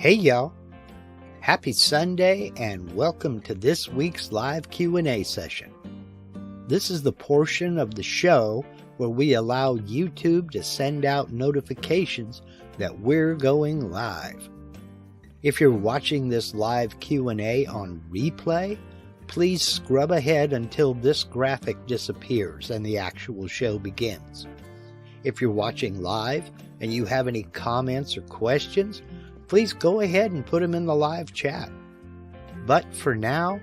Hey y'all, happy Sunday and welcome to this week's live Q&A session. This is the portion of the show where we allow YouTube to send out notifications that we're going live. If you're watching this live Q&A on replay, please scrub ahead until this graphic disappears and the actual show begins. If you're watching live and you have any comments or questions, please go ahead and put them in the live chat. But for now,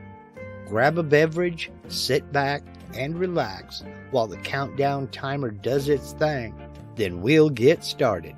grab a beverage, sit back, and relax while the countdown timer does its thing. Then we'll get started.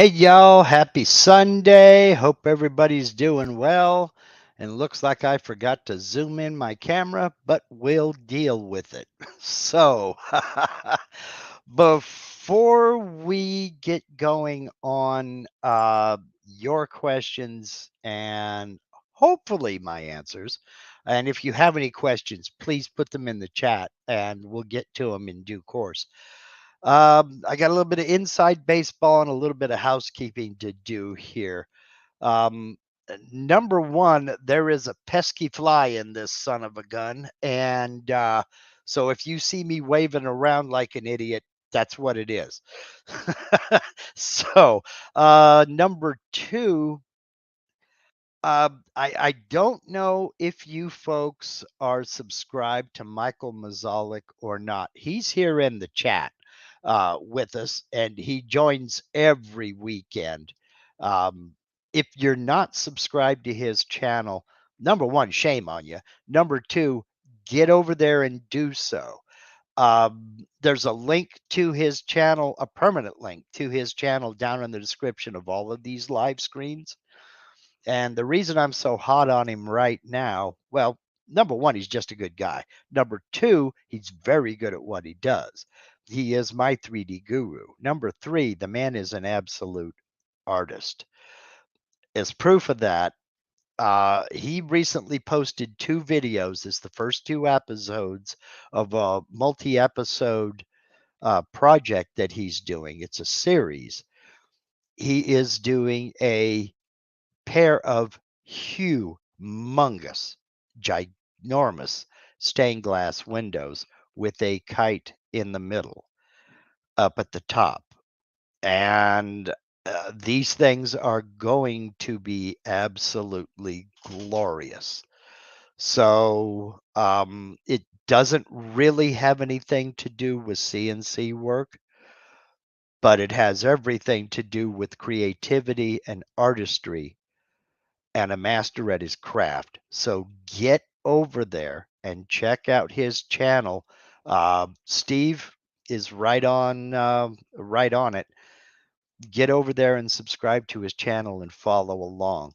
Hey y'all, happy Sunday. Hope everybody's doing well. And looks like I forgot to zoom in my camera, but we'll deal with it. So, before we get going on your questions and hopefully my answers. And if you have any questions, please put them in the chat and we'll get to them in due course. I got a little bit of inside baseball and a little bit of housekeeping to do here. Um, Number one, there is a pesky fly in this son of a gun. And so if you see me waving around like an idiot, that's what it is. So, number two, I don't know if you folks are subscribed to Michael Mazalik or not. He's here in the chat with us, and he joins every weekend. Um, if you're not subscribed to his channel, number one, shame on you. Number two, get over there and do so. There's a link to his channel, a permanent link to his channel down in the description of all of these live screens. And the reason I'm so hot on him right now, well, number one, he's just a good guy. Number two, he's very good at what he does. He is my 3D guru. Number three, the man is an absolute artist. As proof of that, he recently posted two videos. It's the first two episodes of a multi-episode project that he's doing. It's a series. He is doing a pair of humongous, ginormous stained glass windows with a kite in the middle up at the top. And these things are going to be absolutely glorious. So it doesn't really have anything to do with CNC work, but it has everything to do with creativity and artistry and a master at his craft. So get over there and check out his channel. Steve is right on it. Get over there and subscribe to his channel and follow along.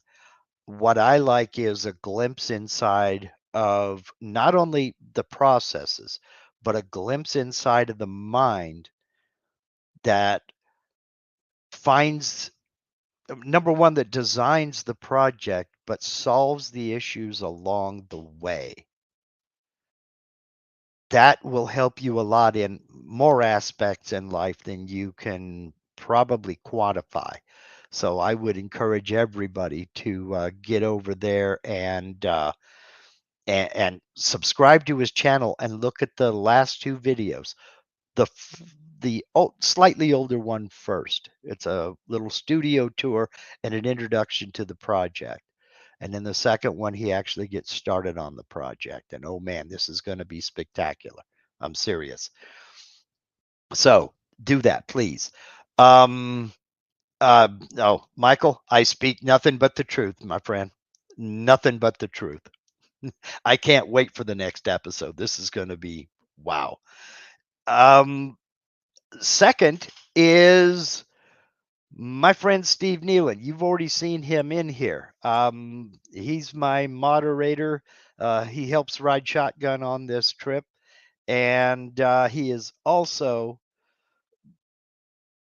What I like is a glimpse inside of not only the processes, but a glimpse inside of the mind that finds number one, that designs the project, but solves the issues along the way. That will help you a lot in more aspects in life than you can probably quantify. So I would encourage everybody to get over there and subscribe to his channel and look at the last two videos. The slightly older one first. It's a little studio tour and an introduction to the project. And then the second one, he actually gets started on the project. And oh man, this is going to be spectacular. I'm serious. So do that, please. Um, no, Michael, I speak nothing but the truth, my friend. Nothing but the truth. I can't wait for the next episode. This is going to be wow. Um, Second is my friend Steve Nealon. You've already seen him in here. He's my moderator. He helps ride shotgun on this trip. And he is also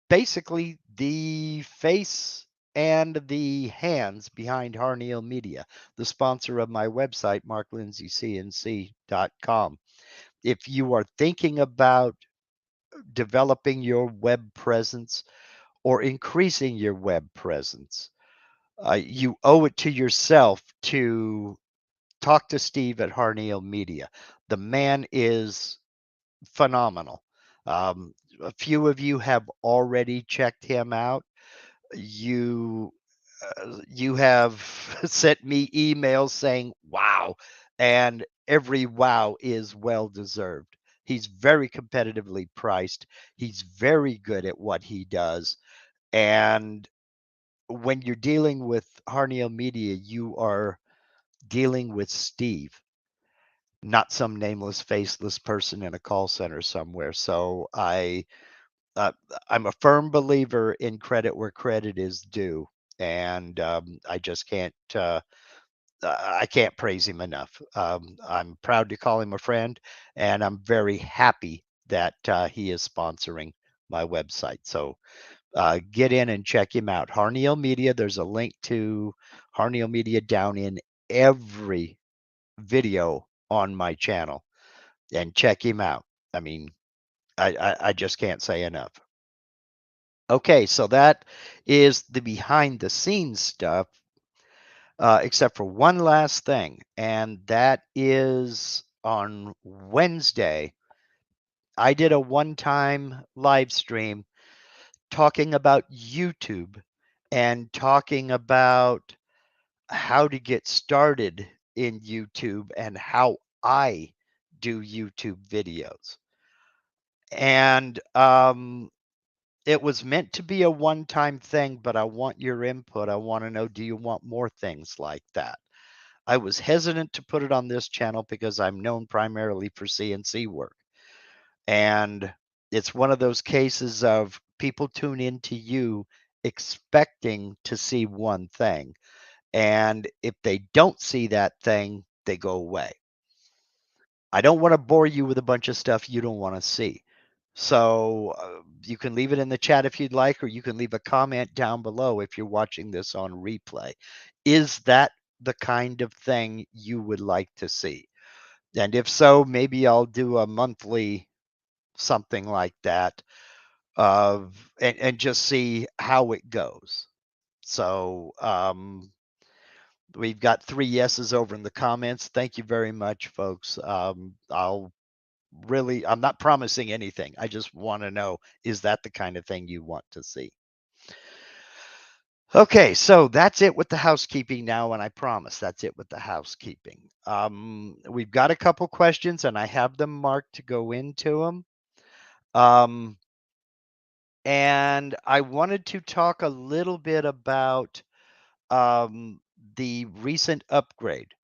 basically the face and the hands behind Harneal Media, the sponsor of my website, marklindsaycnc.com. If you are thinking about developing your web presence or increasing your web presence, you owe it to yourself to talk to Steve at Harneal Media. The man is phenomenal. A few of you have already checked him out. You you have sent me emails saying wow, and every wow is well deserved. He's very competitively priced. He's very good at what he does. And when you're dealing with Harneal Media, you are dealing with Steve, not some nameless, faceless person in a call center somewhere. So uh, I'm a firm believer in credit where credit is due, and I just can't. I can't praise him enough. I'm proud to call him a friend, and I'm very happy that he is sponsoring my website. So get in and check him out. Harneal Media, there's a link to Harneal Media down in every video on my channel, and check him out. I mean, I just can't say enough. Okay, so that is the behind the scenes stuff, except for one last thing, and that is on Wednesday. I did a one-time live stream talking about YouTube and talking about how to get started in YouTube and how I do YouTube videos. And it was meant to be a one-time thing, but I want your input. I want to know, do you want more things like that? I was hesitant to put it on this channel because I'm known primarily for CNC work. And it's one of those cases of people tune into you expecting to see one thing. And if they don't see that thing, they go away. I don't want to bore you with a bunch of stuff you don't want to see. So you can leave it in the chat if you'd like, or you can leave a comment down below if you're watching this on replay. Is that the kind of thing you would like to see? And if so, maybe I'll do a monthly something like that and just see how it goes. So we've got 3 yeses over in the comments. Thank you very much, folks. I'm not promising anything. I just want to know, is that the kind of thing you want to see? Okay, so that's it with the housekeeping now, and I promise that's it with the housekeeping. We've got a couple questions, and I have them marked to go into them. And I wanted to talk a little bit about the recent upgrade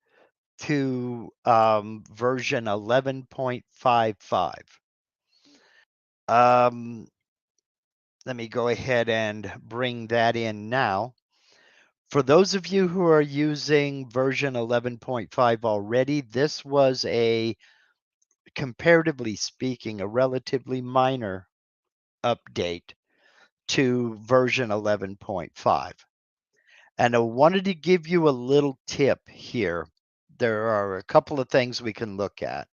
to version 11.55. Let me go ahead and bring that in now. For those of you who are using version 11.5 already, this was comparatively speaking, a relatively minor update to version 11.5. And I wanted to give you a little tip here. There are a couple of things we can look at.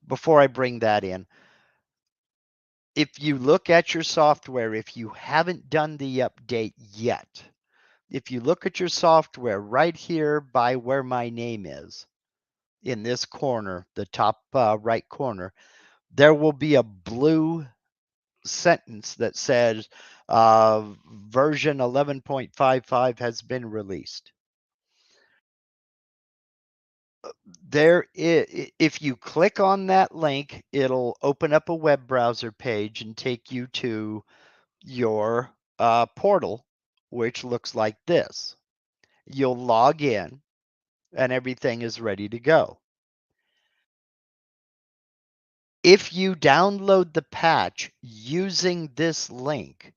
Before I bring that in, if you look at your software, if you haven't done the update yet, if you look at your software right here by where my name is, in this corner, the top right corner, there will be a blue sentence that says version 11.55 has been released. If you click on that link, it'll open up a web browser page and take you to your portal, which looks like this. You'll log in and everything is ready to go. If you download the patch using this link,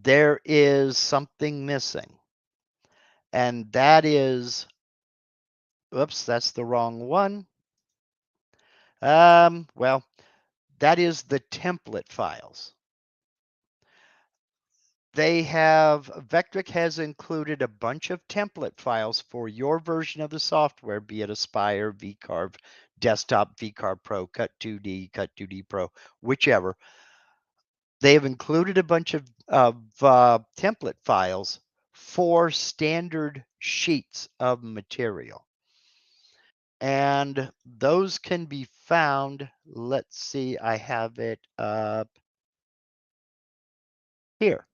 there is something missing. And that is, oops, that's the wrong one. Well, that is the template files. Vectric has included a bunch of template files for your version of the software, be it Aspire, VCarve, Desktop, VCarve Pro, Cut 2D, Cut 2D Pro, whichever. They have included a bunch of template files for standard sheets of material. And those can be found, let's see, I have it up here.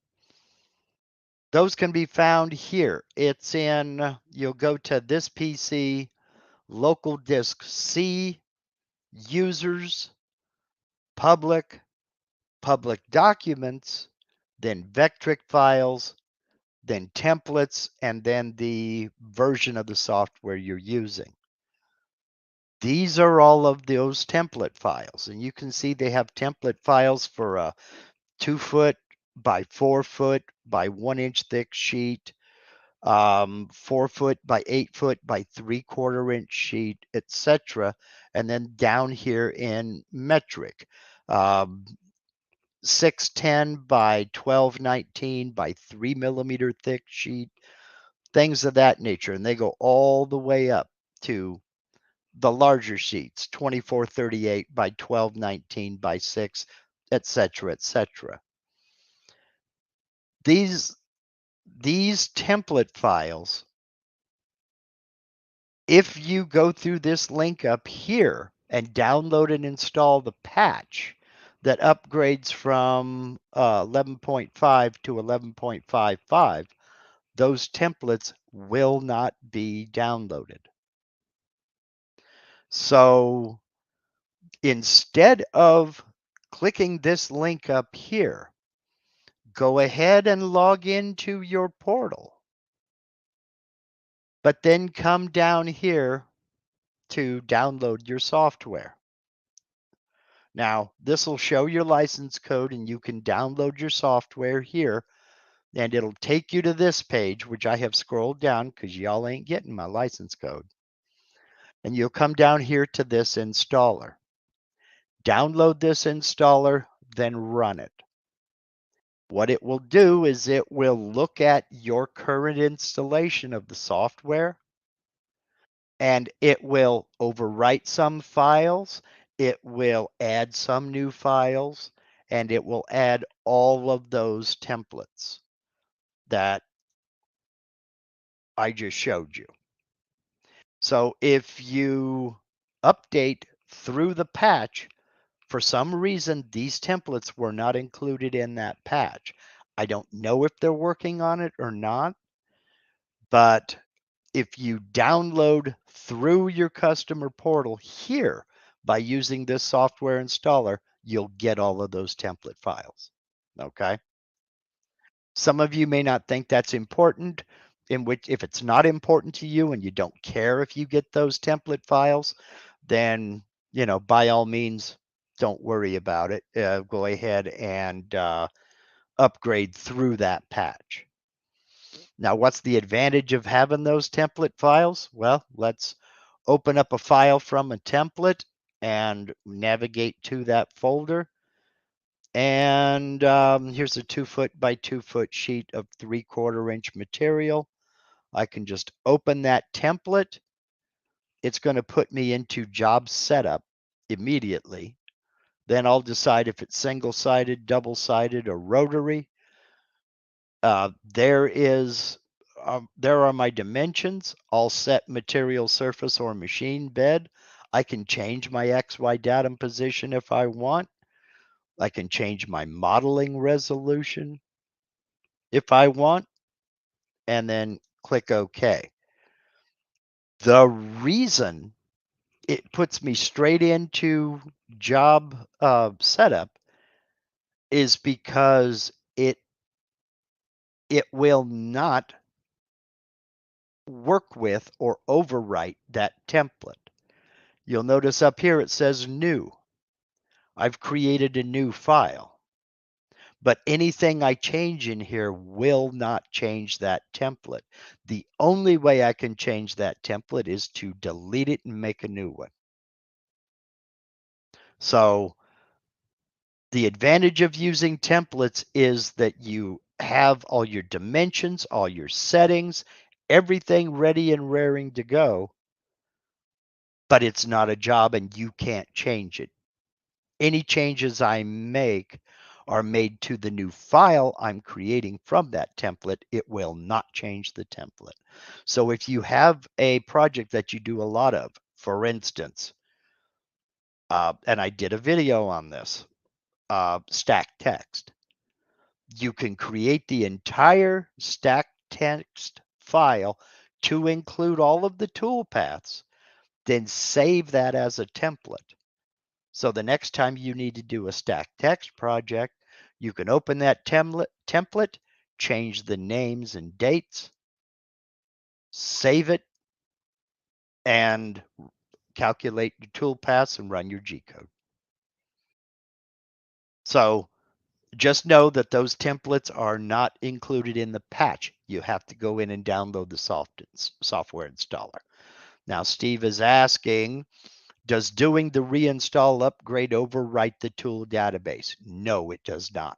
Those can be found here. It's in, you'll go to this PC, local disk C, users, public, public documents, then Vectric files, then templates, and then the version of the software you're using. These are all of those template files, and you can see they have template files for a 2-foot by 4-foot by 1-inch thick sheet, 4-foot by 8-foot by 3/4-inch sheet, etc. And then down here in metric. 610 by 1219 by 3 millimeter thick sheet, things of that nature. And they go all the way up to the larger sheets, 2438 by 1219 by 6, etc., etc. These template files, if you go through this link up here and download and install the patch that upgrades from 11.5 to 11.55, those templates will not be downloaded. So instead of clicking this link up here, go ahead and log into your portal, but then come down here to download your software. Now, this will show your license code and you can download your software here, and it'll take you to this page, which I have scrolled down because y'all ain't getting my license code. And you'll come down here to this installer. Download this installer, then run it. What it will do is it will look at your current installation of the software, and it will overwrite some files, it will add some new files, and it will add all of those templates that I just showed you. So if you update through the patch, for some reason, these templates were not included in that patch. I don't know if they're working on it or not, but if you download through your customer portal here by using this software installer, you'll get all of those template files. Okay. Some of you may not think that's important, in which if it's not important to you and you don't care if you get those template files, then, by all means, don't worry about it. Go ahead and upgrade through that patch. Now, what's the advantage of having those template files? Well, let's open up a file from a template and navigate to that folder. And here's a 2-foot by 2-foot sheet of 3/4 inch material. I can just open that template. It's going to put me into job setup immediately. Then I'll decide if it's single-sided, double-sided, or rotary. There are my dimensions. I'll set material surface or machine bed. I can change my XY datum position if I want. I can change my modeling resolution if I want, and then click OK. The reason it puts me straight into job setup is because it will not work with or overwrite that template. You'll notice up here it says new. I've created a new file, but anything I change in here will not change that template. The only way I can change that template is to delete it and make a new one. So the advantage of using templates is that you have all your dimensions, all your settings, everything ready and raring to go, but it's not a job and you can't change it. Any changes I make are made to the new file I'm creating from that template. It will not change the template. So if you have a project that you do a lot of, for instance, and I did a video on this, stack text. You can create the entire stack text file to include all of the toolpaths, then save that as a template. So the next time you need to do a stack text project, you can open that template, change the names and dates, save it, and calculate your toolpaths and run your G-code. So just know that those templates are not included in the patch. You have to go in and download the software installer. Now, Steve is asking, Does doing the reinstall upgrade overwrite the tool database? No, it does not.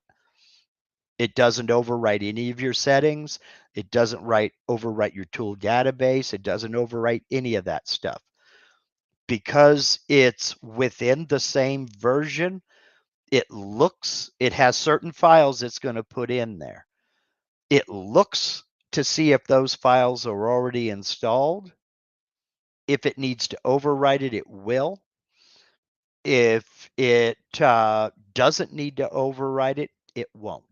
It doesn't overwrite any of your settings. It doesn't overwrite your tool database. It doesn't overwrite any of that stuff. Because it's within the same version, it has certain files it's going to put in there. It looks to see if those files are already installed. If it needs to overwrite it, it will. If it doesn't need to overwrite it, it won't.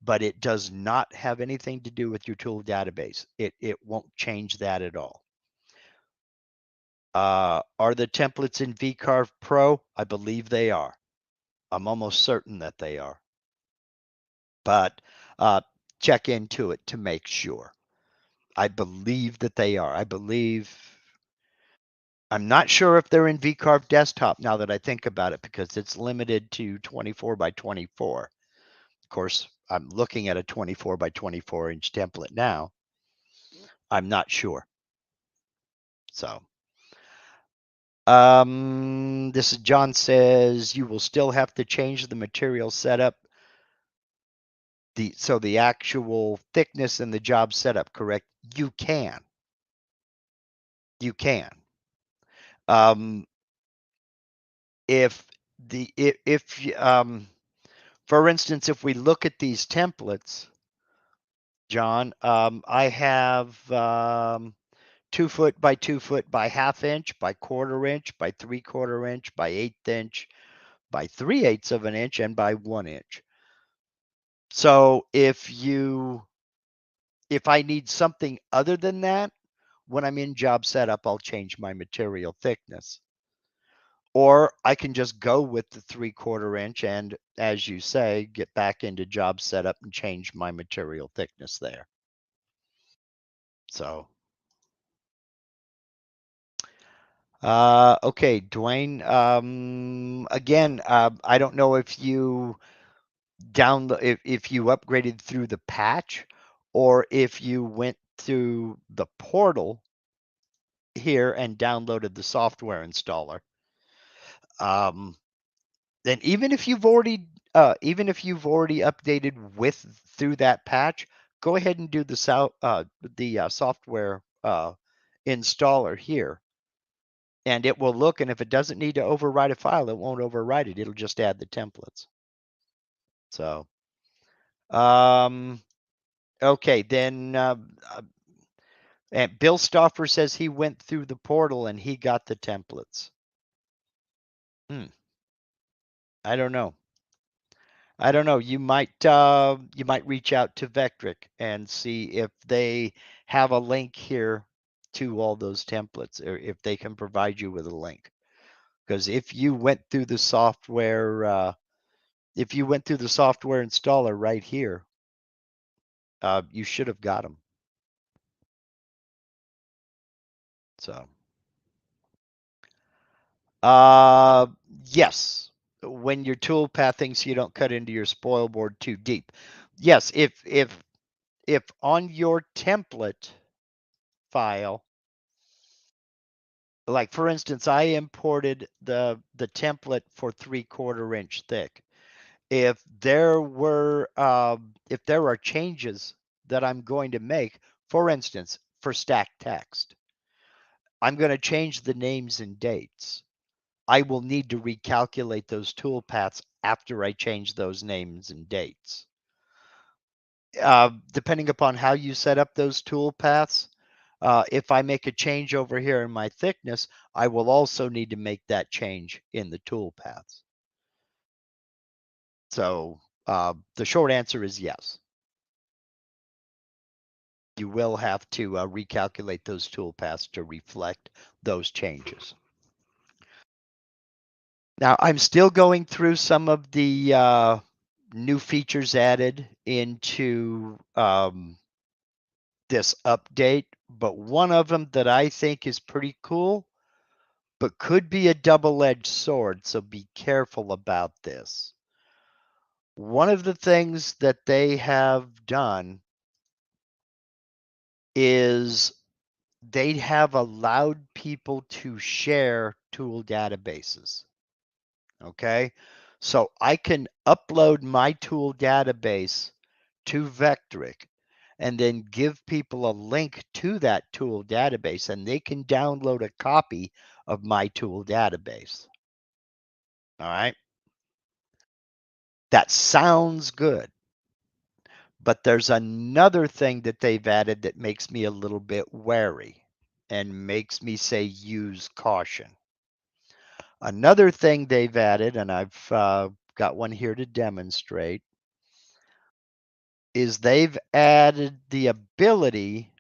But it does not have anything to do with your tool database. It won't change that at all. Are the templates in VCarve Pro? I believe they are. I'm almost certain that they are. But check into it to make sure. I believe that they are. I'm not sure if they're in VCarve Desktop now that I think about it, because it's limited to 24 by 24. Of course, I'm looking at a 24 by 24 inch template now. I'm not sure. So, this is John says you will still have to change the material setup. So the actual thickness and the job setup, correct? You can. You can. If for instance, if we look at these templates, John, I have 2 foot by 2 foot by ½ inch by ½ inch by ¾ inch by 1/8 inch by 3/8 of an inch and by 1 inch. So if I need something other than that, when I'm in job setup, I'll change my material thickness. Or I can just go with the 3/4 inch and, as you say, get back into job setup and change my material thickness there. So, okay, Dwayne. Again, I don't know if you if you upgraded through the patch or if you went through the portal here and downloaded the software installer. Then even if you've already updated through that patch, go ahead and do the software installer here, and it will look. And if it doesn't need to overwrite a file, it won't overwrite it. It'll just add the templates. So, okay, then. And Bill Stauffer says he went through the portal and he got the templates. I don't know. You might reach out to Vectric and see if they have a link here to all those templates, or if they can provide you with a link. Because if you went through the software, installer right here, you should have got them. So, yes, when your tool pathing so you don't cut into your spoil board too deep. Yes, if on your template file, like for instance, I imported the template for 3/4 inch thick. If there are changes that I'm going to make, for instance, for stacked text, I'm going to change the names and dates. I will need to recalculate those tool paths after I change those names and dates. Depending upon how you set up those tool paths, if I make a change over here in my thickness, I will also need to make that change in the tool paths. So the short answer is yes. You will have to recalculate those tool paths to reflect those changes. Now, I'm still going through some of the new features added into this update, but one of them that I think is pretty cool, but could be a double-edged sword, so be careful about this. One of the things that they have done is they have allowed people to share tool databases. Okay, so I can upload my tool database to Vectric and then give people a link to that tool database, and they can download a copy of my tool database. All right, that sounds good. But there's another thing that they've added that makes me a little bit wary and makes me say use caution. Another thing they've added, and I've got one here to demonstrate, is they've added the ability,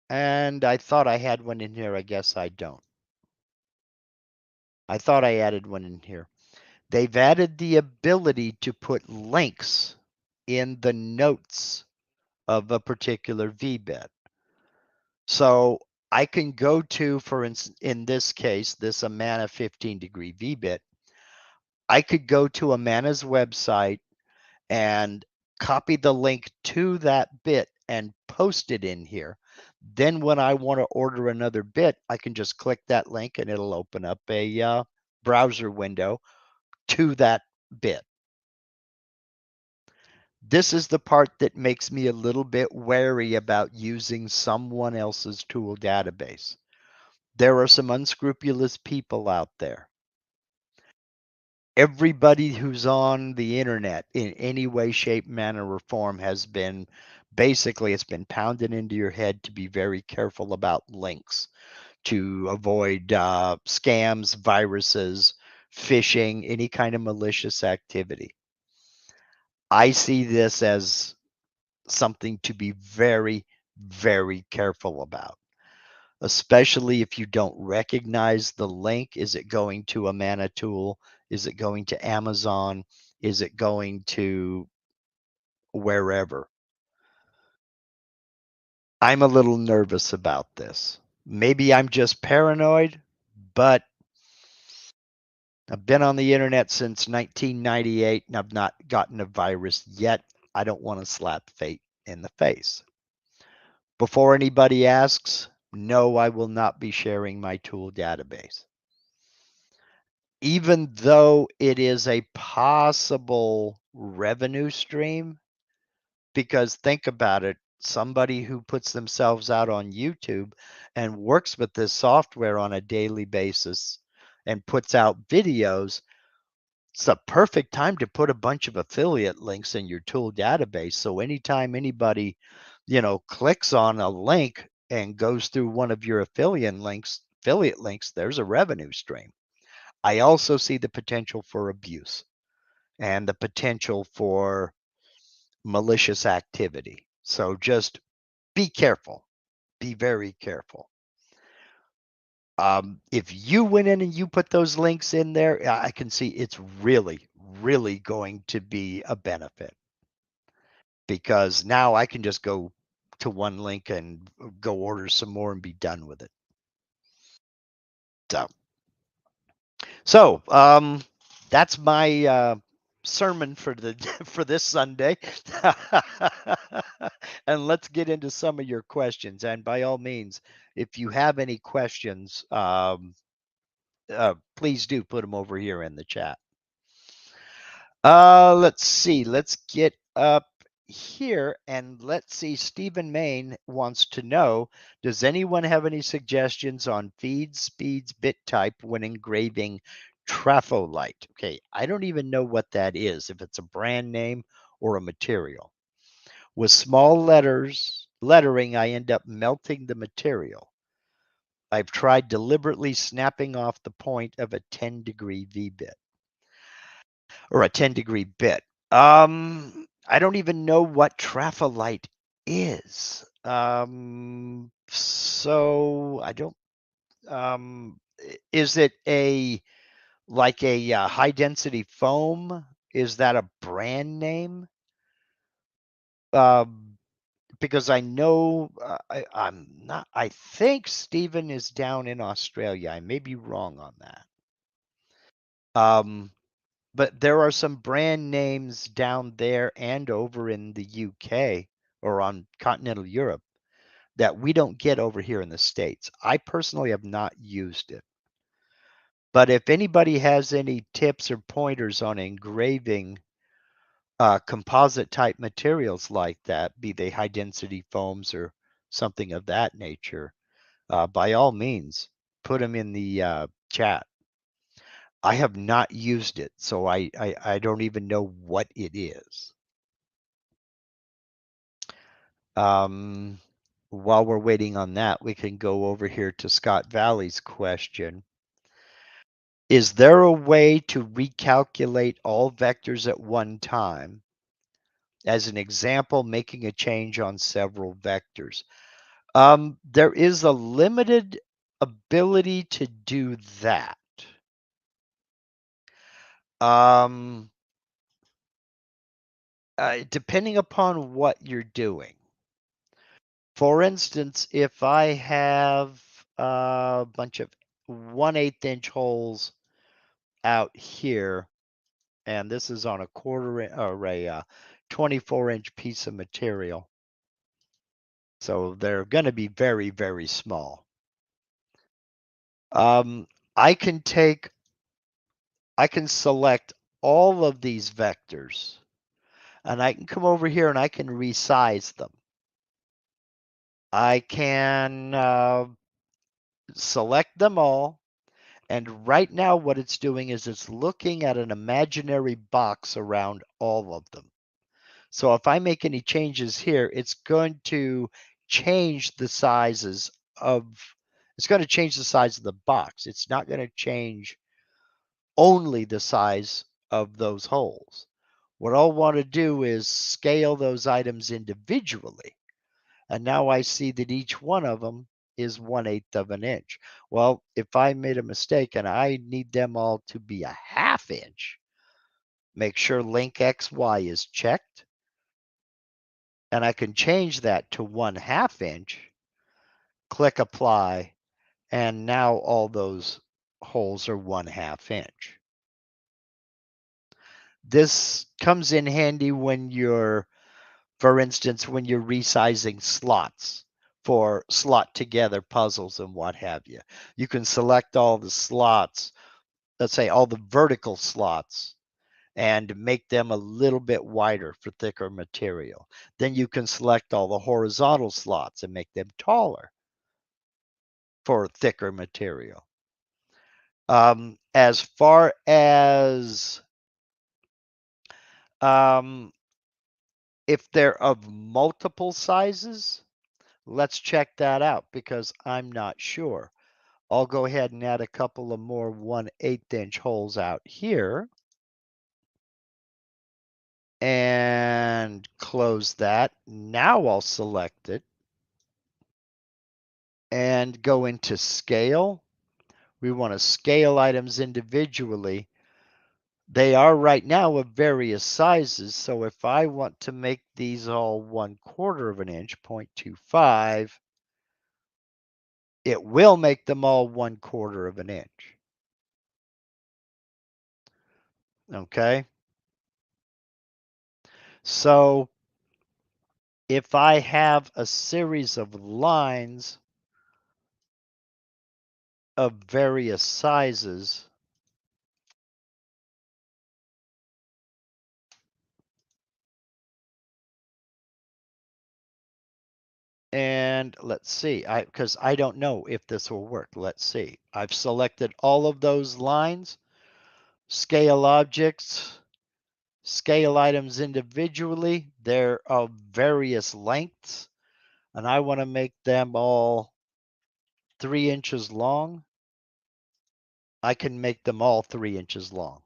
and I thought I had one in here. I guess I don't. I thought I added one in here. They've added the ability to put links in the notes of a particular VBIT. So I can go to, for instance, in this case, this Amana 15-degree VBIT, I could go to Amana's website and copy the link to that bit and post it in here. Then when I want to order another bit, I can just click that link and it'll open up a browser window to that bit. This is the part that makes me a little bit wary about using someone else's tool database. There are some unscrupulous people out there. Everybody who's on the internet in any way, shape, manner, or form has been basically, it's been pounded into your head to be very careful about links, to avoid scams, viruses, phishing, any kind of malicious activity. I see this as something to be very, very careful about, especially if you don't recognize the link. Is it going to a Mana tool? Is it going to Amazon? Is it going to wherever? I'm a little nervous about this. Maybe I'm just paranoid, but I've been on the internet since 1998 and I've not gotten a virus yet. I don't want to slap fate in the face. Before anybody asks, no, I will not be sharing my tool database. Even though it is a possible revenue stream, because think about it, somebody who puts themselves out on YouTube and works with this software on a daily basis and puts out videos, it's a perfect time to put a bunch of affiliate links in your tool database. So anytime anybody, clicks on a link and goes through one of your affiliate links, there's a revenue stream. I also see the potential for abuse and the potential for malicious activity. So just be careful. Be very careful. If you went in and you put those links in there, I can see it's really, really going to be a benefit, because now I can just go to one link and go order some more and be done with it. So that's my sermon for the for this Sunday. And let's get into some of your questions. And by all means, if you have any questions, please do put them over here in the chat. Let's see. Let's get up here and let's see. Stephen Main wants to know, does anyone have any suggestions on feeds, speeds, bit type when engraving Trafolite? Okay, I don't even know what that is, if it's a brand name or a material. With small lettering, I end up melting the material. I've tried deliberately snapping off the point of a 10-degree V-bit. Or a 10-degree bit. I don't even know what Trafolite is. So I don't. Is it like a high density foam? Is that a brand name? Because I know I'm not. I think Stephen is down in Australia. I may be wrong on that. But there are some brand names down there and over in the UK or on continental Europe that we don't get over here in the States. I personally have not used it. But if anybody has any tips or pointers on engraving composite type materials like that, be they high density foams or something of that nature, by all means, put them in the chat. I have not used it, so I don't even know what it is. While we're waiting on that, we can go over here to Scott Valley's question. Is there a way to recalculate all vectors at one time? As an example, making a change on several vectors. There is a limited ability to do that. Depending upon what you're doing. For instance, if I have a bunch of 1/8 inch holes out here, and this is on a or a 24-inch piece of material, so they're going to be very, very small. I can select all of these vectors, and I can come over here and I can resize them. I can select them all, and right now what it's doing is it's looking at an imaginary box around all of them. So if I make any changes here, it's going to change the sizes of, it's going to change the size of the box. It's not going to change only the size of those holes. What I'll want to do is scale those items individually. And now I see that each one of them is 1/8 of an inch. Well, if I made a mistake and I need them all to be a 1/2 inch, make sure link XY is checked. And I can change that to 1/2 inch, click apply, and now all those holes are 1/2 inch. This comes in handy when you're, for instance, when you're resizing slots for slot together puzzles and what have you. You can select all the slots, let's say all the vertical slots, and make them a little bit wider for thicker material. Then you can select all the horizontal slots and make them taller for thicker material. As far as if they're of multiple sizes, let's check that out because I'm not sure. I'll go ahead and add a couple of more 1/8 inch holes out here and close that. Now I'll select it and go into scale. We want to scale items individually. They are right now of various sizes. So if I want to make these all 1/4 of an inch, 0.25, it will make them all 1/4 of an inch. Okay. So if I have a series of lines of various sizes, and let's see, because I don't know if this will work. Let's see. I've selected all of those lines, scale objects, scale items individually. They're of various lengths, and I want to make them all 3 inches long. I can make them all 3 inches long.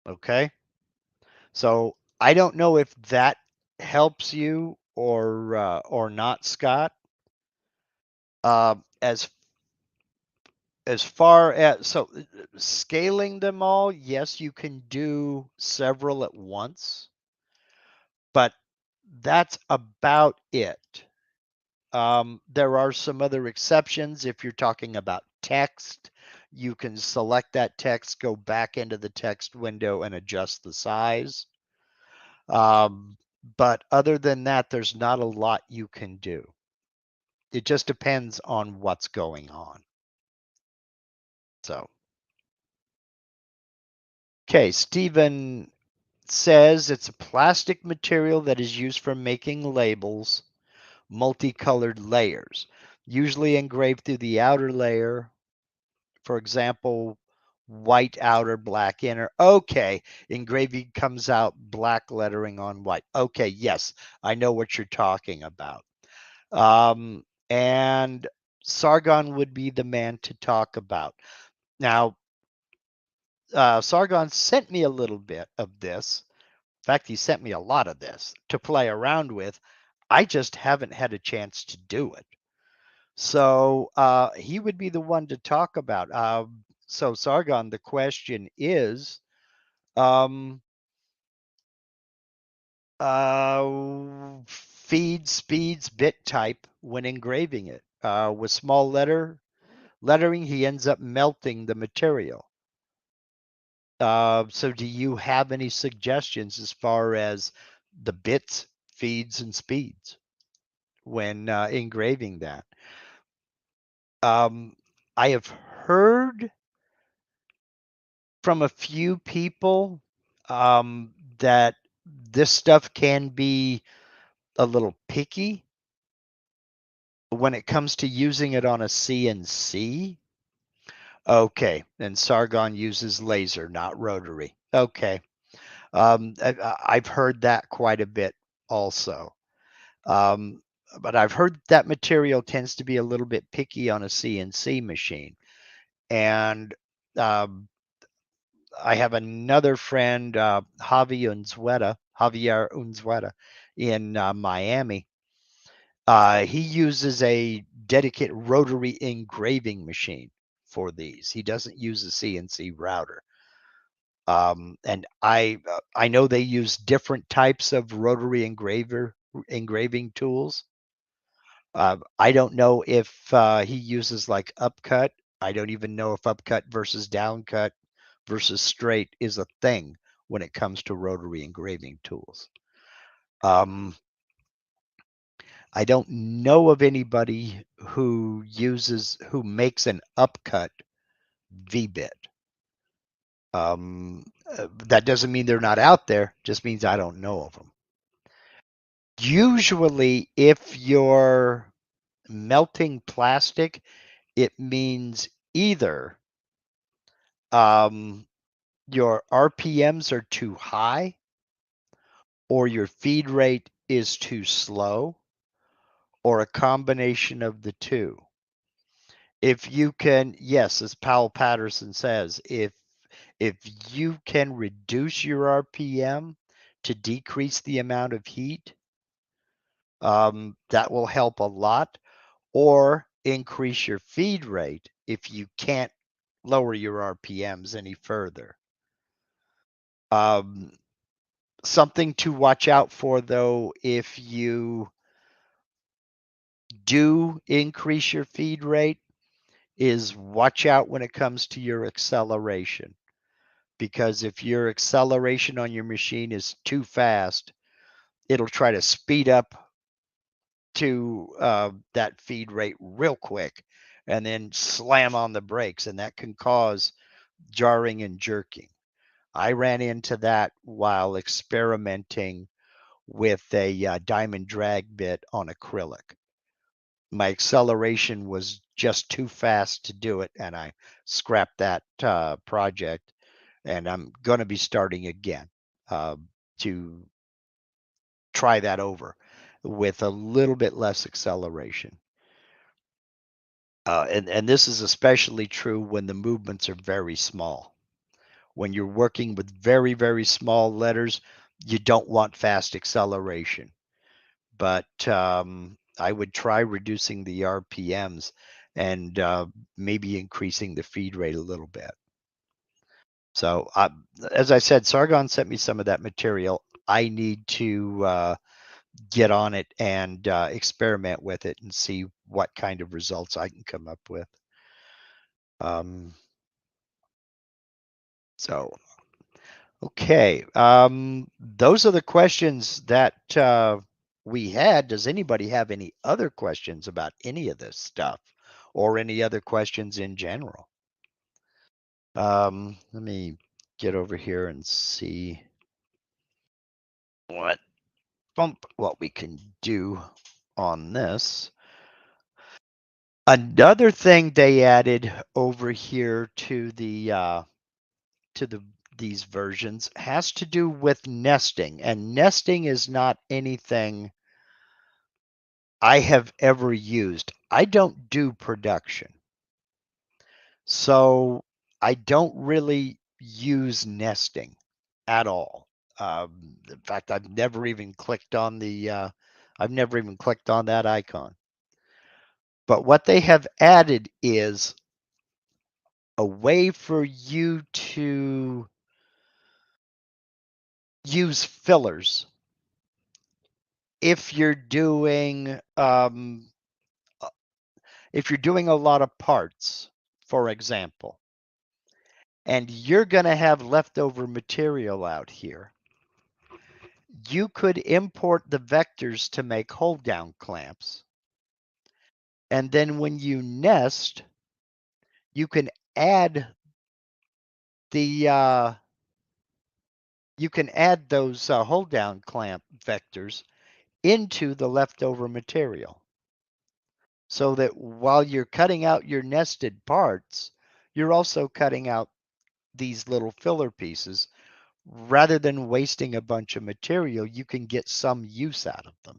Okay. So I don't know if that helps you or not, Scott. Uh, as far as scaling them all, yes, you can do several at once, but that's about it. There are some other exceptions. If you're talking about text, you can select that text, go back into the text window and adjust the size. But other than that, there's not a lot you can do. It just depends on what's going on. So, okay, Stephen says it's a plastic material that is used for making labels, multicolored layers, usually engraved through the outer layer. For example, white outer, black inner. Okay, engraving comes out black lettering on white. Okay, yes, I know what you're talking about. And Sargon would be the man to talk about. Now, Sargon sent me a little bit of this. In fact, he sent me a lot of this to play around with. I just haven't had a chance to do it. So he would be the one to talk about. So Sargon, the question is, um, feed, speeds, bit type when engraving it. With small lettering, he ends up melting the material. So do you have any suggestions as far as the bits, feeds, and speeds when engraving that? I have heard from a few people that this stuff can be a little picky when it comes to using it on a CNC. Okay, and Sargon uses laser, not rotary. Okay, I've heard that quite a bit also. Um, but I've heard that material tends to be a little bit picky on a CNC machine. And um, I have another friend, Javier Unzueta in Miami. He uses a dedicated rotary engraving machine for these. He doesn't use a CNC router. And I know they use different types of rotary engraving tools. I don't know if he uses like upcut. I don't even know if upcut versus downcut versus straight is a thing when it comes to rotary engraving tools. Um, I don't know of anybody who makes an upcut V-bit. That doesn't mean they're not out there, just means I don't know of them. Usually, if you're melting plastic, it means either um, your RPMs are too high or your feed rate is too slow or a combination of the two. If you can, yes, as Powell Patterson says, if you can reduce your RPM to decrease the amount of heat, that will help a lot, or increase your feed rate if you can't lower your RPMs any further. Um, Something to watch out for, though, if you do increase your feed rate, is watch out when it comes to your acceleration. Because if your acceleration on your machine is too fast, it'll try to speed up to that feed rate real quick and then slam on the brakes, and that can cause jarring and jerking. I ran into that while experimenting with a diamond drag bit on acrylic. My acceleration was just too fast to do it, and I scrapped that project. And I'm going to be starting again to try that over with a little bit less acceleration. And this is especially true when the movements are very small. When you're working with very, very small letters, you don't want fast acceleration. But I would try reducing the RPMs and maybe increasing the feed rate a little bit. So, as I said, Sargon sent me some of that material. I need to get on it and experiment with it and see what kind of results I can come up with. Um, so Okay, those are the questions that we had. Does anybody have any other questions about any of this stuff or any other questions in general? Let me get over here and see what we can do on this. Another thing they added over here to these versions has to do with nesting, and nesting is not anything I have ever used. I don't do production, so I don't really use nesting at all. In fact, I've never even clicked on that icon. But what they have added is a way for you to use fillers if you're doing a lot of parts, for example, and you're going to have leftover material out here. You could import the vectors to make hold down clamps. And then when you nest, you can add the those hold down clamp vectors into the leftover material, so that while you're cutting out your nested parts, you're also cutting out these little filler pieces. Rather than wasting a bunch of material, you can get some use out of them.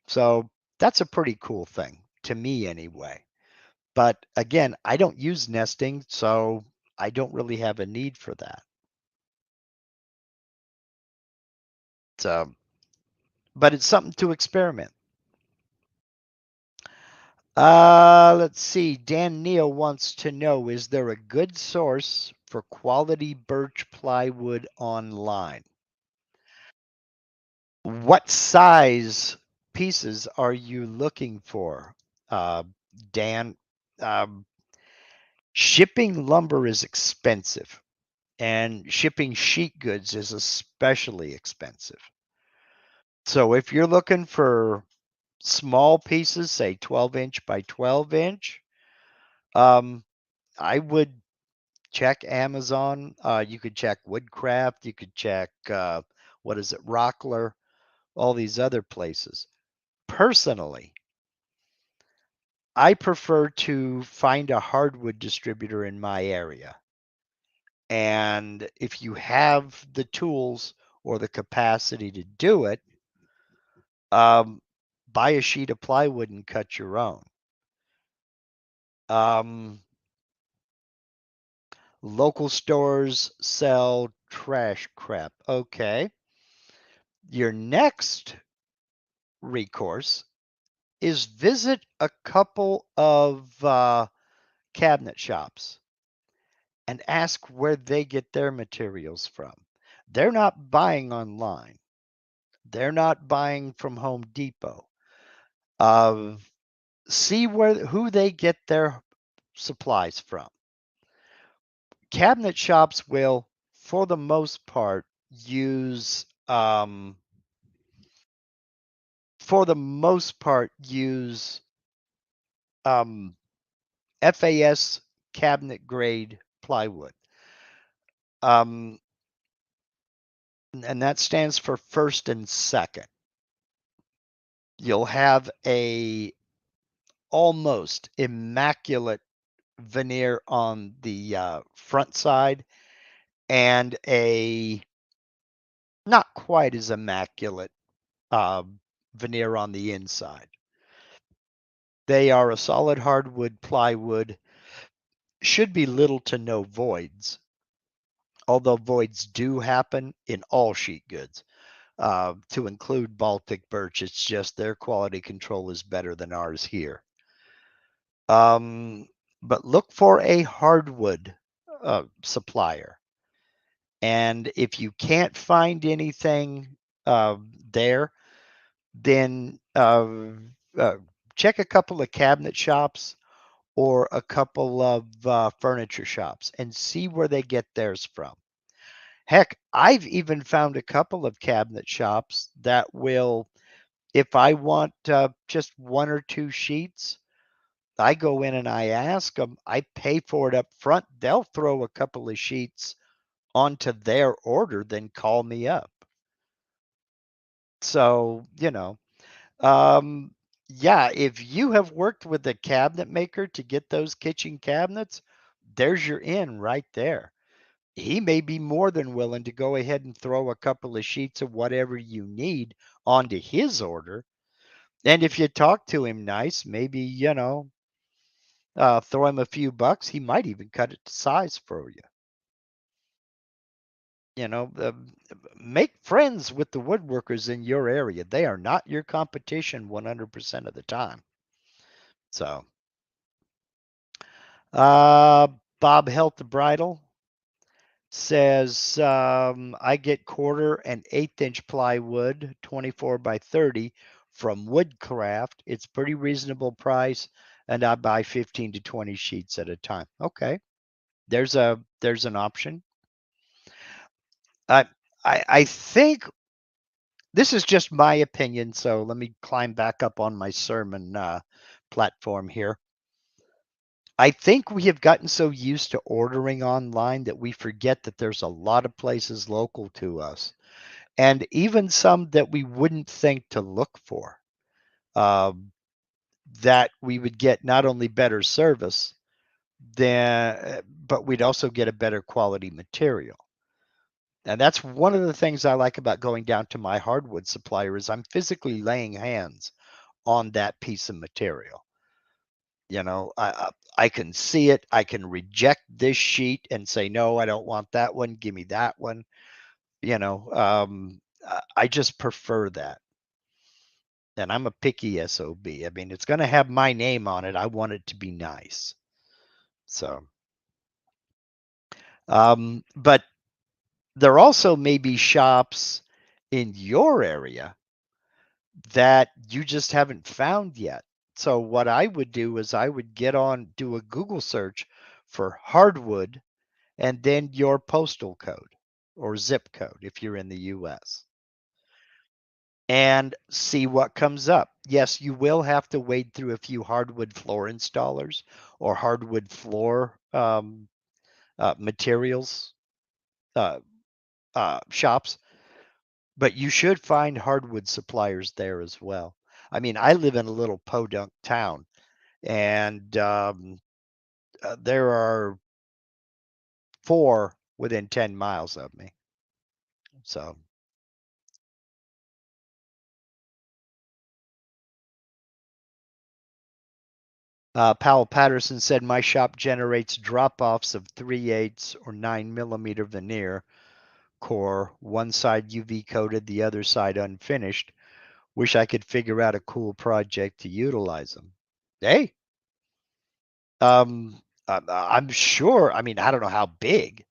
So that's a pretty cool thing, to me anyway. But again, I don't use nesting, so I don't really have a need for that. So, but it's something to experiment. Let's see. Dan Neal wants to know, is there a good source for quality birch plywood online? What size pieces are you looking for, Dan? Um, Shipping lumber is expensive, and shipping sheet goods is especially expensive. So if you're looking for small pieces, say 12-inch by 12-inch, um, I would check Amazon. You could check Woodcraft. You could check, Rockler, all these other places. Personally, I prefer to find a hardwood distributor in my area. And if you have the tools or the capacity to do it, um, buy a sheet of plywood and cut your own. Um, Local stores sell trash crap. Okay. Your next recourse is visit a couple of cabinet shops and ask where they get their materials from. They're not buying online. They're not buying from Home Depot. Uh, See who they get their supplies from. Cabinet shops will, for the most part, use um, FAS cabinet grade plywood. Um, and that stands for first and second. You'll have a almost immaculate veneer on the front side and a not quite as immaculate uh, veneer on the inside. They are a solid hardwood plywood. Should be little to no voids, although voids do happen in all sheet goods. To include Baltic birch, it's just their quality control is better than ours here. But look for a hardwood supplier. And if you can't find anything there, then check a couple of cabinet shops or a couple of furniture shops and see where they get theirs from. Heck, I've even found a couple of cabinet shops that will, if I want just one or two sheets, I go in and I ask them, I pay for it up front. They'll throw a couple of sheets onto their order, then call me up. So, um, yeah, if you have worked with a cabinet maker to get those kitchen cabinets, there's your in right there. He may be more than willing to go ahead and throw a couple of sheets of whatever you need onto his order. And if you talk to him nice, maybe, throw him a few bucks, he might even cut it to size for you. You know, make friends with the woodworkers in your area. They are not your competition 100% of the time. So, uh, Bob Helt the Bridal says, I get quarter and eighth inch plywood, 24 by 30 from Woodcraft. It's pretty reasonable price, and I buy 15 to 20 sheets at a time. Okay. There's an option. I I think this is just my opinion, so let me climb back up on my sermon platform here. I think we have gotten so used to ordering online that we forget that there's a lot of places local to us, and even some that we wouldn't think to look for, um, that we would get not only better service, but we'd also get a better quality material. And that's one of the things I like about going down to my hardwood supplier is I'm physically laying hands on that piece of material. I can see it. I can reject this sheet and say, no, I don't want that one. Give me that one. I just prefer that. And I'm a picky SOB. I mean, it's going to have my name on it. I want it to be nice. So, but there also may be shops in your area that you just haven't found yet. So what I would do is I would do a Google search for hardwood and then your postal code or zip code if you're in the US and see what comes up. Yes, you will have to wade through a few hardwood floor installers or hardwood floor materials uh, shops, but you should find hardwood suppliers there as well. I mean, I live in a little podunk town, and there are 4 within 10 miles of me. So, Powell Patterson said, my shop generates drop-offs of 3/8 or 9mm veneer core, one side UV coated, the other side unfinished. Wish I could figure out a cool project to utilize them. Hey, I'm sure. I mean, I don't know how big,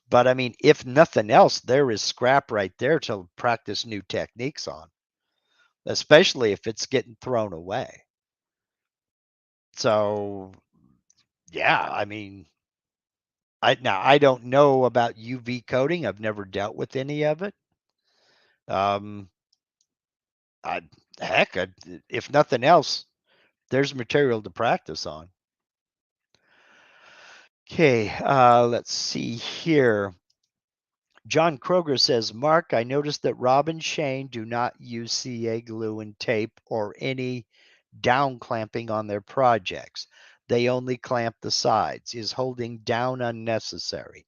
but I mean, if nothing else, there is scrap right there to practice new techniques on, especially if it's getting thrown away. So, yeah, I mean, I don't know about UV coating. I've never dealt with any of it. Um, I heck, if nothing else, there's material to practice on. Okay, let's see here. John Kroger says, Mark, I noticed that Rob and Shane do not use CA glue and tape or any down clamping on their projects. They only clamp the sides. Is holding down unnecessary?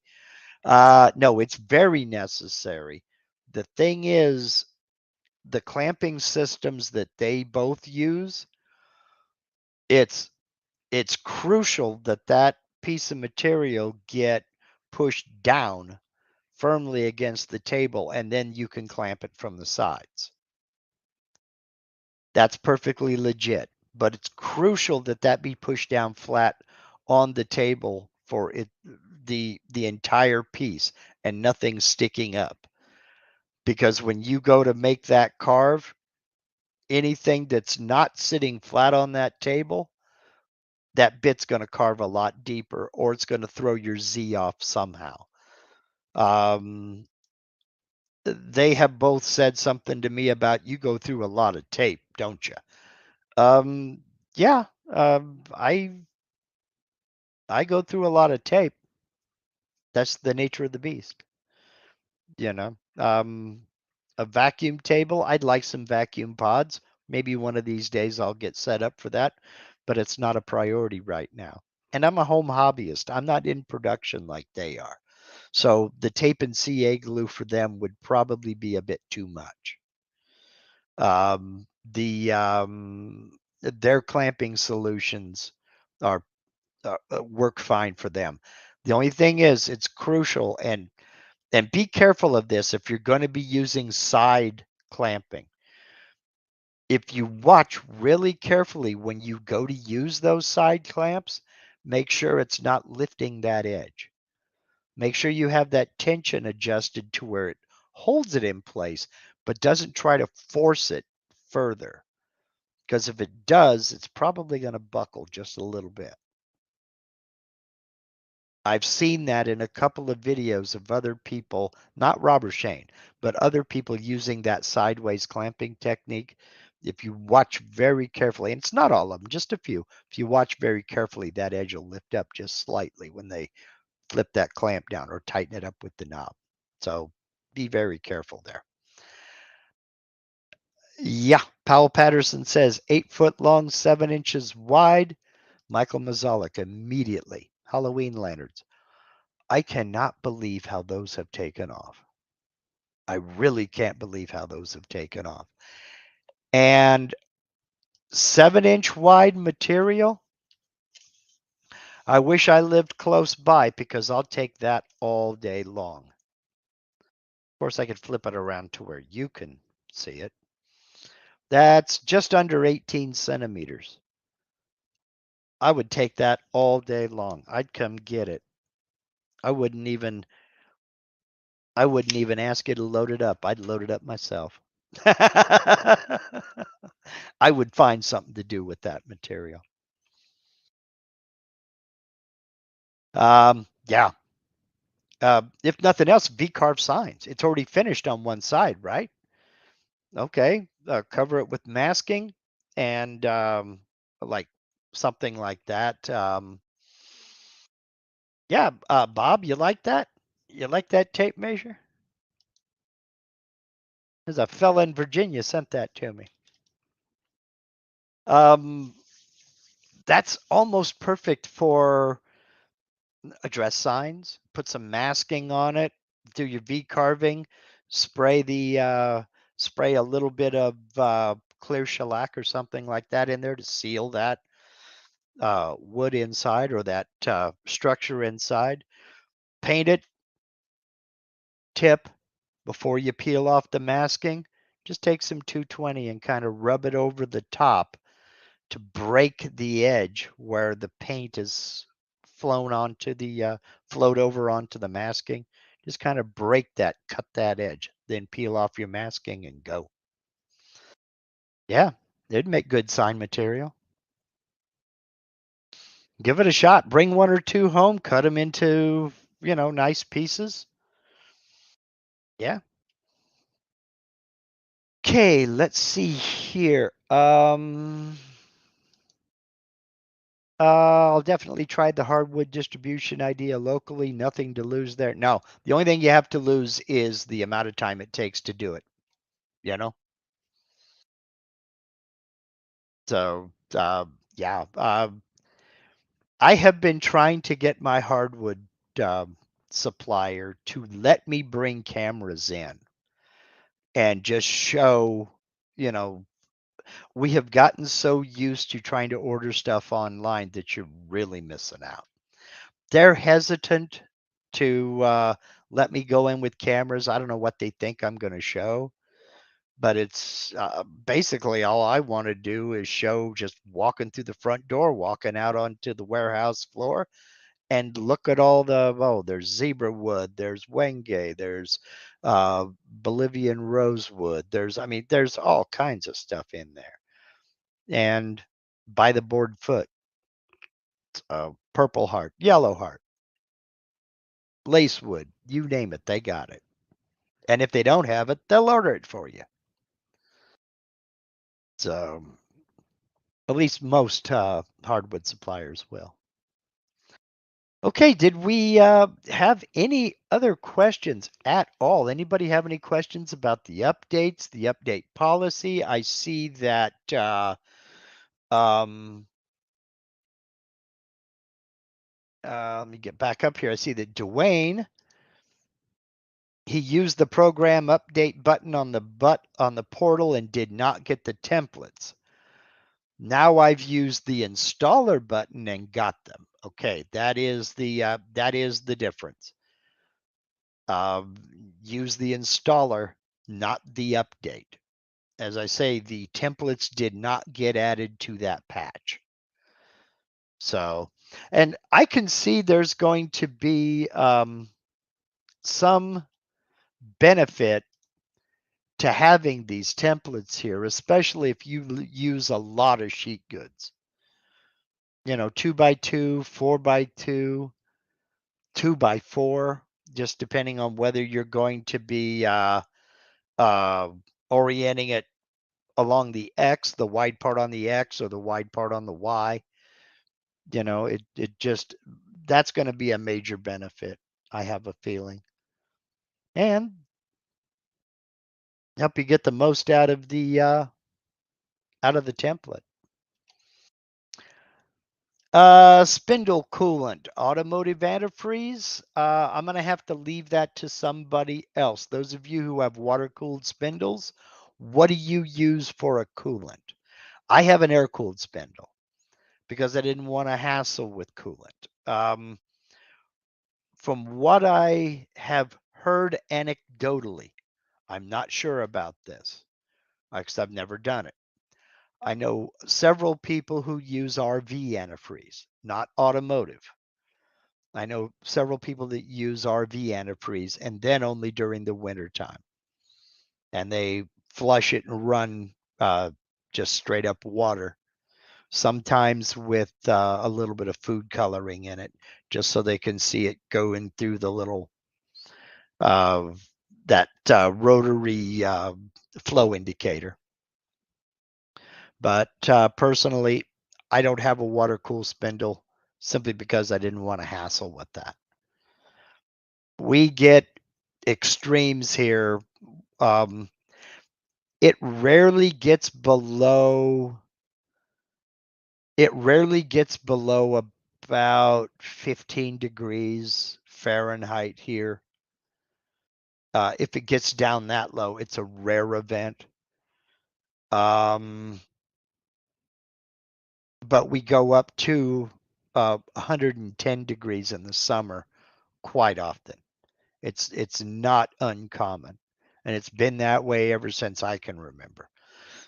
No, it's very necessary. The thing is, the clamping systems that they both use, it's it's crucial that that piece of material get pushed down firmly against the table, and then you can clamp it from the sides. That's perfectly legit, but it's crucial that that be pushed down flat on the table for it the entire piece and nothing sticking up. Because when you go to make that carve, anything that's not sitting flat on that table that bit's going to carve a lot deeper, or it's going to throw your Z off somehow. Um, they have both said something to me about you go through a lot of tape, don't you? Um, yeah, I go through a lot of tape. That's the nature of the beast, you know. A vacuum table, I'd like some vacuum pods. Maybe one of these days I'll get set up for that, but it's not a priority right now. And I'm a home hobbyist. I'm not in production like they are. So the tape and CA glue for them would probably be a bit too much. Their clamping solutions are work fine for them. The only thing is, it's crucial, and be careful of this if you're going to be using side clamping. If you watch really carefully when you go to use those side clamps, make sure it's not lifting that edge. Make sure you have that tension adjusted to where it holds it in place, but doesn't try to force it further. Because if it does, it's probably going to buckle just a little bit. I've seen that in a couple of videos of other people, not Robert Shane, but other people using that sideways clamping technique. If you watch very carefully, and it's not all of them, just a few, if you watch very carefully, that edge will lift up just slightly when they flip that clamp down or tighten it up with the knob. So be very careful there. Yeah, Powell Patterson says 8 foot long, 7 inches wide. Michael Mazalik immediately. Halloween lanterns. I cannot believe how those have taken off. I really can't believe how those have taken off. And 7 inch wide material. I wish I lived close by because I'll take that all day long. Of course, I could flip it around to where you can see it. That's just under 18 centimeters. I would take that all day long. I'd come get it. I wouldn't even ask you to load it up. I'd load it up myself. I would find something to do with that material. Yeah. If nothing else, V-carve signs. It's already finished on one side, right? Okay. Cover it with masking and like something like that. Yeah, Bob, you like that? You like that tape measure? There's a fella in Virginia sent that to me. Um, that's almost perfect for address signs. Put some masking on it. Do your V carving. Spray a little bit of clear shellac or something like that in there to seal that wood inside or that structure inside. Paint it. Tip before you peel off the masking. Just take some 220 and kind of rub it over the top to break the edge where the paint is flown onto the float over onto the masking. Just kind of break that, cut that edge, then peel off your masking and go. Yeah, it'd make good sign material. Give it a shot. Bring one or two home, cut them into, nice pieces. Yeah. Okay, let's see here. I'll definitely try the hardwood distribution idea locally. Nothing to lose there. No, the only thing you have to lose is the amount of time it takes to do it. You know. So yeah, I have been trying to get my hardwood supplier to let me bring cameras in and just show. You know, we have gotten so used to trying to order stuff online that you're really missing out. They're hesitant to let me go in with cameras. I don't know what they think I'm going to show, but it's basically all I want to do is show just walking through the front door, walking out onto the warehouse floor, and look at all there's zebra wood, there's wenge, there's uh, Bolivian rosewood, there's all kinds of stuff in there, and by the board foot. Purple Heart, Yellow Heart, Lacewood, you name it, they got it. And if they don't have it, they'll order it for you. So at least most hardwood suppliers will. Okay, did we have any other questions at all? Anybody have any questions about the updates, the update policy? I see that let me get back up here. I see that Dwayne, he used the program update button on the portal and did not get the templates. Now I've used the installer button and got them. Okay, that is the difference. Use the installer, not the update. As I say, the templates did not get added to that patch. So, and I can see there's going to be some benefit to having these templates here, especially if you use a lot of sheet goods. 2x2, 4x2, 2x4, just depending on whether you're going to be orienting it along the X, the wide part on the X or the wide part on the Y. It just, that's going to be a major benefit, I have a feeling. And help you get the most out of the template. Spindle coolant, automotive antifreeze. I'm going to have to leave that to somebody else. Those of you who have water-cooled spindles, what do you use for a coolant? I have an air-cooled spindle because I didn't want to hassle with coolant. From what I have heard anecdotally, I'm not sure about this because I've never done it. I know several people who use RV antifreeze, not automotive. I know several people that use RV antifreeze and then only during the winter time. And they flush it and run just straight up water, sometimes with a little bit of food coloring in it, just so they can see it going through the little that rotary flow indicator. But personally, I don't have a water cool spindle simply because I didn't want to hassle with that. We get extremes here. It rarely gets below about 15 degrees Fahrenheit here. If it gets down that low, it's a rare event. But we go up to 110 degrees in the summer quite often. It's not uncommon, and it's been that way ever since I can remember.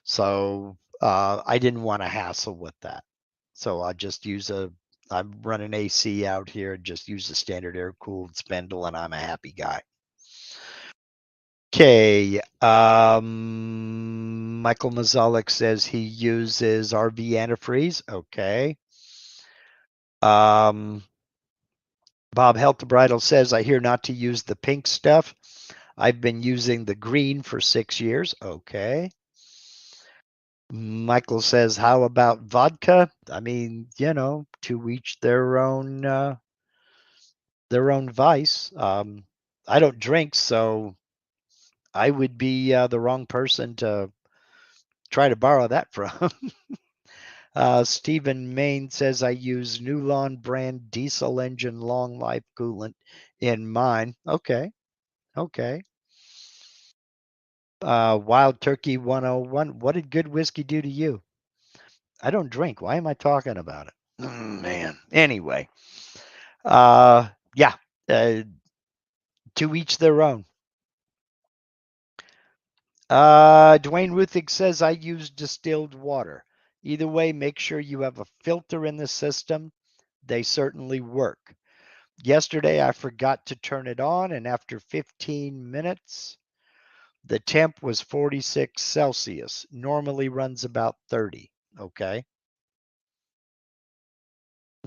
So I didn't want to hassle with that. So I just I'm running AC out here and just use the standard air-cooled spindle, and I'm a happy guy. Okay. Michael Mazalik says he uses RV antifreeze. Okay. Bob Heltebridal says, I hear not to use the pink stuff. I've been using the green for 6 years. Okay. Michael says, how about vodka? I mean, to each their own vice. I don't drink, so I would be the wrong person to try to borrow that from. Stephen Main says, I use Newlawn brand diesel engine long life coolant in mine. Okay. Wild Turkey 101. What did good whiskey do to you? I don't drink. Why am I talking about it? Man. Anyway. Yeah. To each their own. Dwayne Ruthig says, I use distilled water. Either way, make sure you have a filter in the system. They certainly work. Yesterday, I forgot to turn it on, and after 15 minutes, the temp was 46 Celsius. Normally runs about 30. Okay.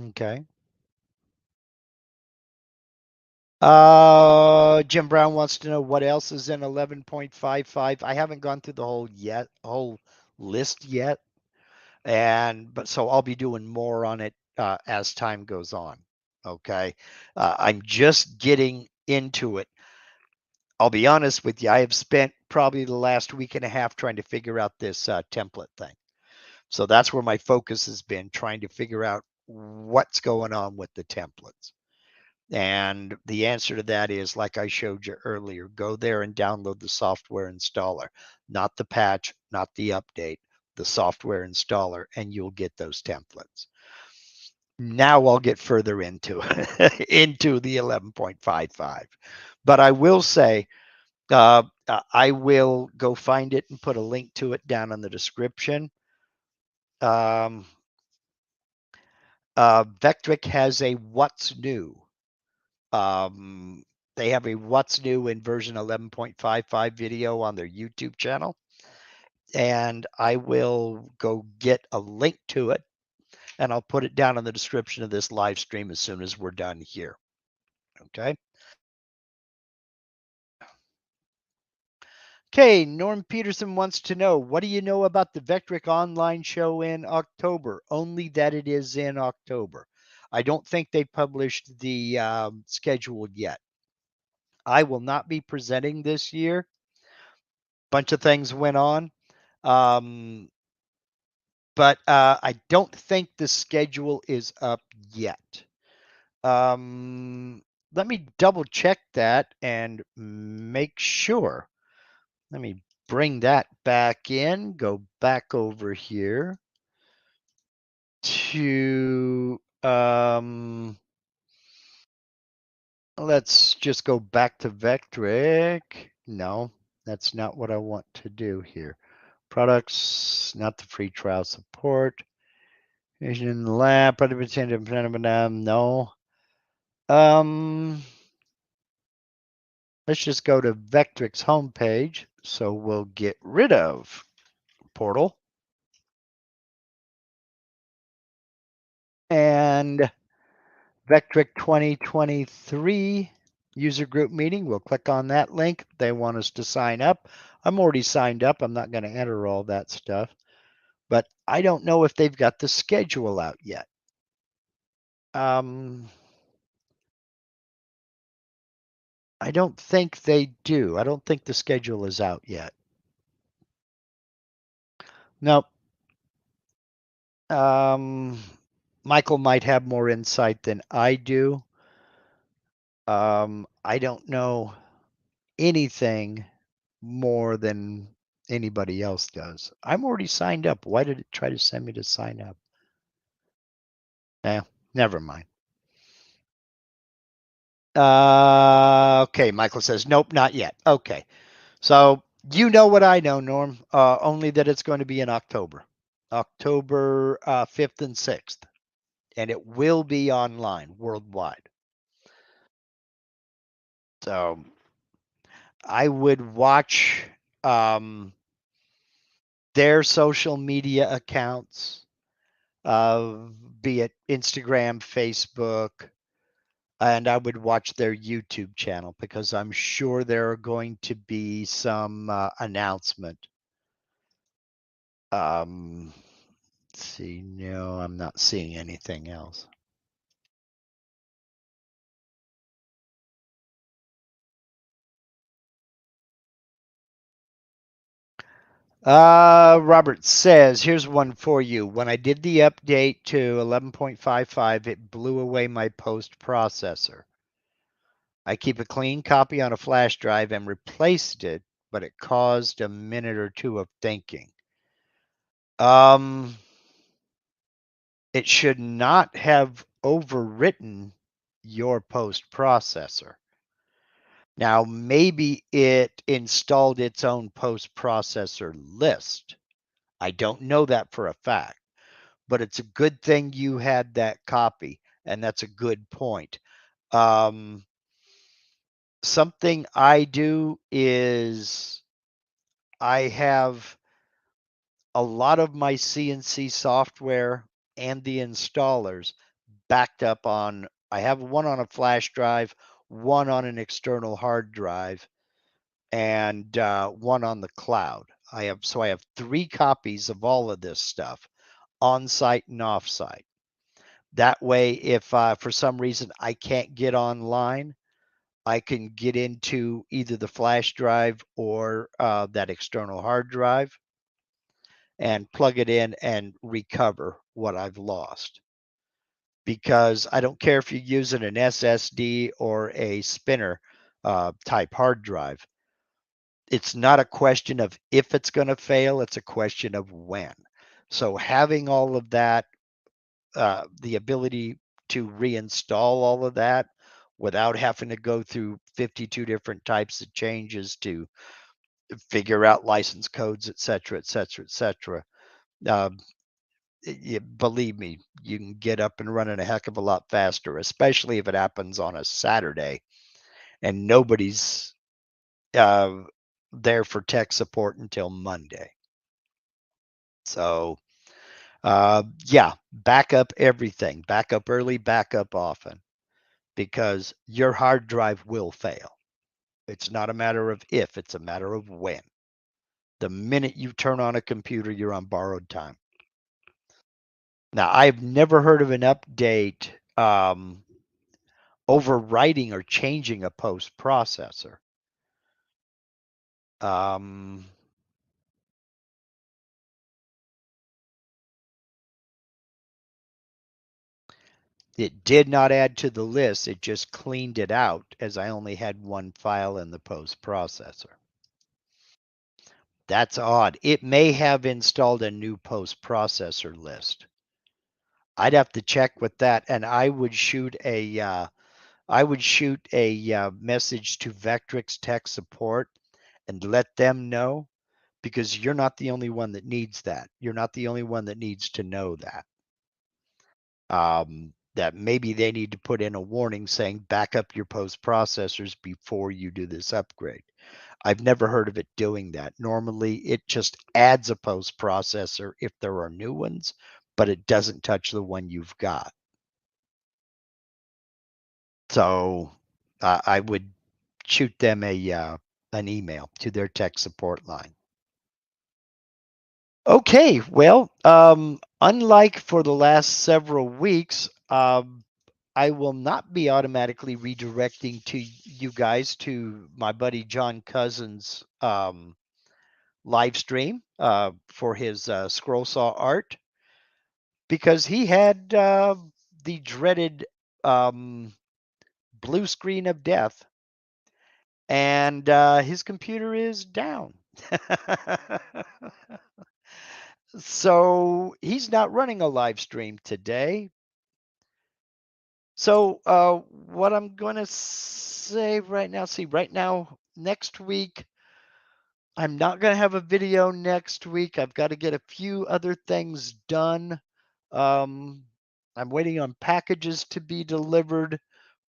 Okay. Jim Brown wants to know what else is in 11.55. I haven't gone through the whole list yet, but so I'll be doing more on it as time goes on. Okay, I'm just getting into it. I'll be honest with you. I have spent probably the last week and a half trying to figure out this template thing. So that's where my focus has been, trying to figure out what's going on with the templates. And the answer to that is, like I showed you earlier, go there and download the software installer, not the patch, not the update, the software installer, and you'll get those templates. Now I'll get further into into the 11.55. But I will say, I will go find it and put a link to it down in the description. Vectric has a what's new. They have a what's new in version 11.55 video on their YouTube channel. And I will go get a link to it, and I'll put it down in the description of this live stream as soon as we're done here. Okay. Okay, Norm Peterson wants to know, what do you know about the Vectric online show in October? Only that it is in October. I don't think they published the schedule yet. I will not be presenting this year. Bunch of things went on. But I don't think the schedule is up yet. Let me double check that and make sure. Let me bring that back in, go back over here to, let's just go back to Vectric. No, that's not what I want to do here. Products, not the free trial support. In the lab, no. Let's just go to Vectric's homepage. So we'll get rid of portal. And Vectric 2023 user group meeting. We'll click on that link. They want us to sign up. I'm already signed up. I'm not going to enter all that stuff. But I don't know if they've got the schedule out yet. I don't think they do. I don't think the schedule is out yet. Nope. Michael might have more insight than I do. I don't know anything more than anybody else does. I'm already signed up. Why did it try to send me to sign up? Never mind. Okay, Michael says, nope, not yet. Okay. So you know what I know, Norm, only that it's going to be in October. October 5th and 6th. And it will be online worldwide. So I would watch their social media accounts, be it Instagram, Facebook, and I would watch their YouTube channel, because I'm sure there are going to be some announcement. Let's see, no, I'm not seeing anything else. Robert says, here's one for you. When I did the update to 11.55, it blew away my post processor. I keep a clean copy on a flash drive and replaced it, but it caused a minute or two of thinking. It should not have overwritten your post processor. Now, maybe it installed its own post processor list. I don't know that for a fact, but it's a good thing you had that copy, and that's a good point. Something I do is I have a lot of my CNC software and the installers backed up on, I have one on a flash drive, one on an external hard drive, and one on the cloud. I have 3 copies of all of this stuff, on site and off site. That way, if for some reason I can't get online, I can get into either the flash drive or that external hard drive and plug it in and recover what I've lost. Because I don't care if you're using an SSD or a spinner type hard drive. It's not a question of if it's going to fail, it's a question of when. So having all of that, the ability to reinstall all of that without having to go through 52 different types of changes to figure out license codes, et cetera, et cetera, et cetera. Believe me, you can get up and running a heck of a lot faster, especially if it happens on a Saturday and nobody's there for tech support until Monday. So, yeah, back up everything. Back up early, back up often, because your hard drive will fail. It's not a matter of if, it's a matter of when. The minute you turn on a computer, you're on borrowed time. Now, I've never heard of an update overwriting or changing a post processor. It did not add to the list. It just cleaned it out, as I only had one file in the post processor. That's odd. It may have installed a new post processor list. I'd have to check with that, and I would shoot a message to Vectric's tech support and let them know, because you're not the only one that needs that. You're not the only one that needs to know that. That maybe they need to put in a warning saying back up your post processors before you do this upgrade. I've never heard of it doing that. Normally, it just adds a post processor if there are new ones, but it doesn't touch the one you've got. So I would shoot them an email to their tech support line. Okay, well, unlike for the last several weeks, I will not be automatically redirecting to you guys to my buddy John Cousins' live stream for his scroll saw art, because he had the dreaded blue screen of death, and his computer is down. So he's not running a live stream today. So what I'm going to say right now, next week, I'm not going to have a video next week. I've got to get a few other things done. I'm waiting on packages to be delivered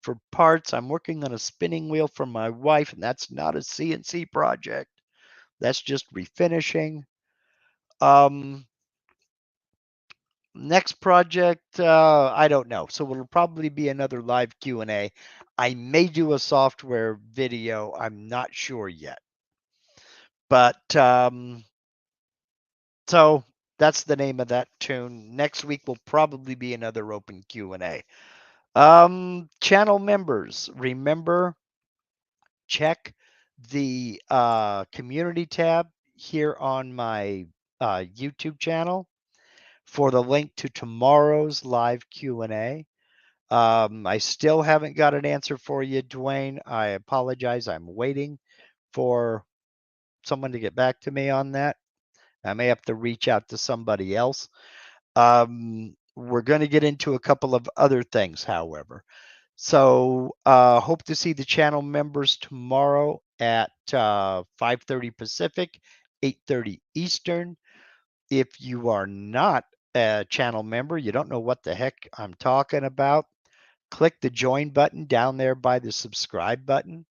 for parts. I'm working on a spinning wheel for my wife, and that's not a CNC project. That's just refinishing. Next project, I don't know. So it'll probably be another live Q&A. I may do a software video. I'm not sure yet. But so that's the name of that tune. Next week will probably be another open Q&A. Channel members, remember, check the community tab here on my YouTube channel for the link to tomorrow's live Q&A. I still haven't got an answer for you, Dwayne. I apologize. I'm waiting for someone to get back to me on that. I may have to reach out to somebody else. We're going to get into a couple of other things, however. So hope to see the channel members tomorrow at 5:30 Pacific, 8:30 Eastern. If you are not a channel member, you don't know what the heck I'm talking about, click the join button down there by the subscribe button,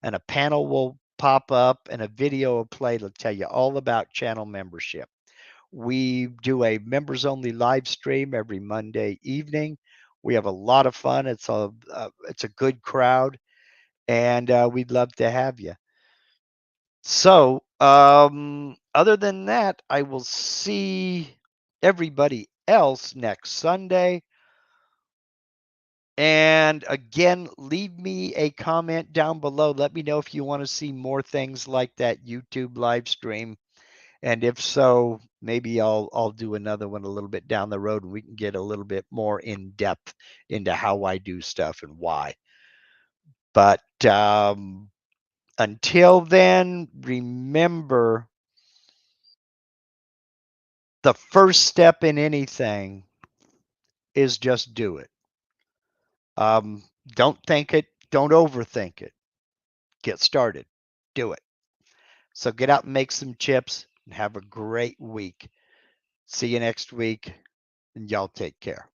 and a panel will pop up and a video will play to tell you all about channel membership. We do a members only live stream every Monday evening We have a lot of fun. It's a good crowd, and we'd love to have you. So, other than that, I will see everybody else next Sunday. And again, leave me a comment down below. Let me know if you want to see more things like that YouTube live stream. And if so, maybe I'll do another one a little bit down the road, and we can get a little bit more in depth into how I do stuff and why. But until then, remember, the first step in anything is just do it. Don't think it. Don't overthink it. Get started. Do it. So get out and make some chips and have a great week. See you next week, and y'all take care.